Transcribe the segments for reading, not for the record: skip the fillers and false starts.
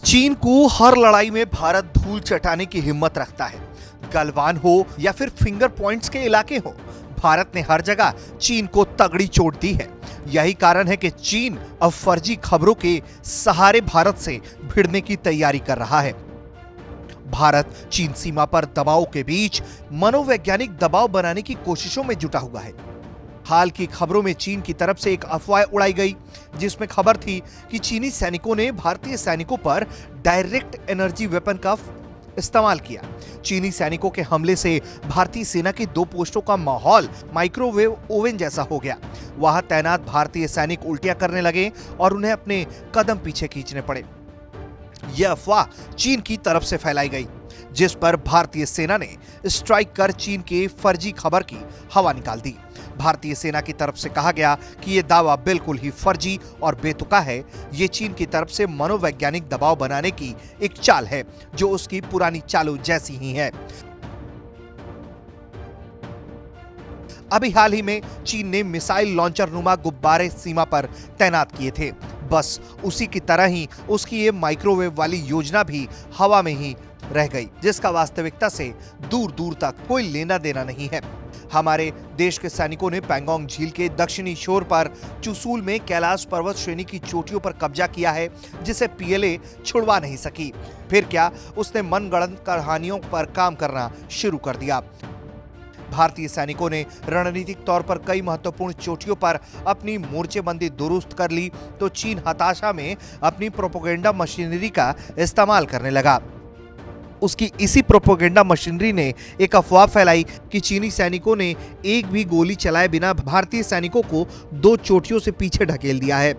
चीन को हर लड़ाई में भारत धूल चटाने की हिम्मत रखता है। गलवान हो या फिर फिंगर पॉइंट्स के इलाके हो, भारत ने हर जगह चीन को तगड़ी चोट दी है। यही कारण है कि चीन अब फर्जी खबरों के सहारे भारत से भिड़ने की तैयारी कर रहा है। भारत चीन सीमा पर दबाव के बीच मनोवैज्ञानिक दबाव बनाने की कोशिशों में जुटा हुआ है। हाल की खबरों में चीन की तरफ से एक अफवाह उड़ाई गई, जिसमें खबर थी कि चीनी सैनिकों ने भारतीय सैनिकों पर डायरेक्ट एनर्जी वेपन का इस्तेमाल किया। चीनी सैनिकों के हमले से भारतीय सेना की 2 पोस्टों का माहौल माइक्रोवेव ओवन जैसा हो गया। वहां तैनात भारतीय सैनिक उल्टियां करने लगे और उन्हें अपने कदम पीछे खींचने पड़े। यह अफवाह चीन की तरफ से फैलाई गई, जिस पर भारतीय सेना ने स्ट्राइक कर चीन के फर्जी खबर की हवा निकाल दी। भारतीय सेना की तरफ से कहा गया कि यह दावा बिल्कुल ही फर्जी और बेतुका है। यह चीन की तरफ से मनोवैज्ञानिक दबाव बनाने की एक चाल है, जो उसकी पुरानी चालों जैसी ही है। अभी हाल ही में चीन ने मिसाइल लॉन्चर नुमा गुब्बारे सीमा पर तैनात किए थे। बस उसी की तरह ही उसकी ये माइक्रोवेव वाली योजना भी हवा में ही रह गई, जिसका वास्तविकता से दूर दूर तक कोई लेना देना नहीं है। हमारे देश के सैनिकों ने पैंगोंग झील के दक्षिणी छोर पर चुसूल में कैलाश पर्वत श्रेणी की चोटियों पर कब्जा किया है, जिसे पीएलए छुड़वा नहीं सकी। फिर क्या, उसने मनगढ़ंत कहानियों पर काम करना शुरू कर दिया। भारतीय सैनिकों ने रणनीतिक तौर पर कई महत्वपूर्ण चोटियों पर अपनी मोर्चेबंदी दुरुस्त कर ली, तो चीन हताशा में अपनी प्रोपेगेंडा मशीनरी का इस्तेमाल करने लगा। उसकी इसी प्रोपेगेंडा मशीनरी ने एक अफवाह फैलाई कि चीनी सैनिकों ने एक भी गोली चलाए बिना भारतीय सैनिकों को 2 चोटियों से पीछे ढकेल दिया है।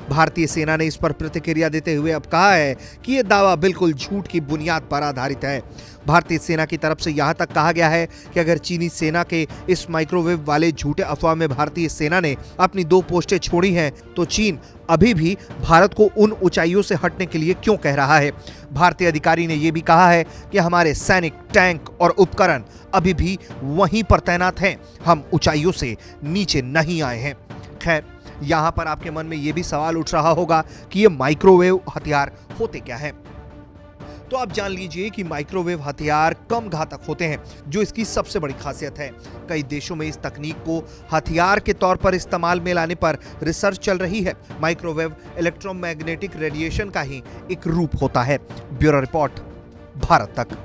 भारतीय सेना ने इस पर प्रतिक्रिया देते हुए अब कहा है कि यह दावा बिल्कुल झूठ की बुनियाद पर आधारित है। भारतीय सेना की तरफ से यहां तक कहा गया है कि अगर चीनी सेना के इस माइक्रोवेव वाले झूठे अफवाह में भारतीय सेना ने अपनी 2 पोस्टें छोड़ी हैं, तो चीन अभी भी भारत को उन ऊंचाइयों से हटने के लिए क्यों कह रहा है। भारतीय अधिकारी ने यह भी कहा है कि हमारे सैनिक, टैंक और उपकरण अभी भी वहीं पर तैनात हैं, हम ऊंचाइयों से नीचे नहीं आए हैं। खैर, यहां पर आपके मन में यह भी सवाल उठ रहा होगा कि ये माइक्रोवेव हथियार होते क्या हैं। तो आप जान लीजिए कि माइक्रोवेव हथियार कम घातक होते हैं, जो इसकी सबसे बड़ी खासियत है। कई देशों में इस तकनीक को हथियार के तौर पर इस्तेमाल में लाने पर रिसर्च चल रही है। माइक्रोवेव इलेक्ट्रोमैग्नेटिक रेडिएशन का ही एक रूप होता है। ब्यूरो रिपोर्ट, भारत तक।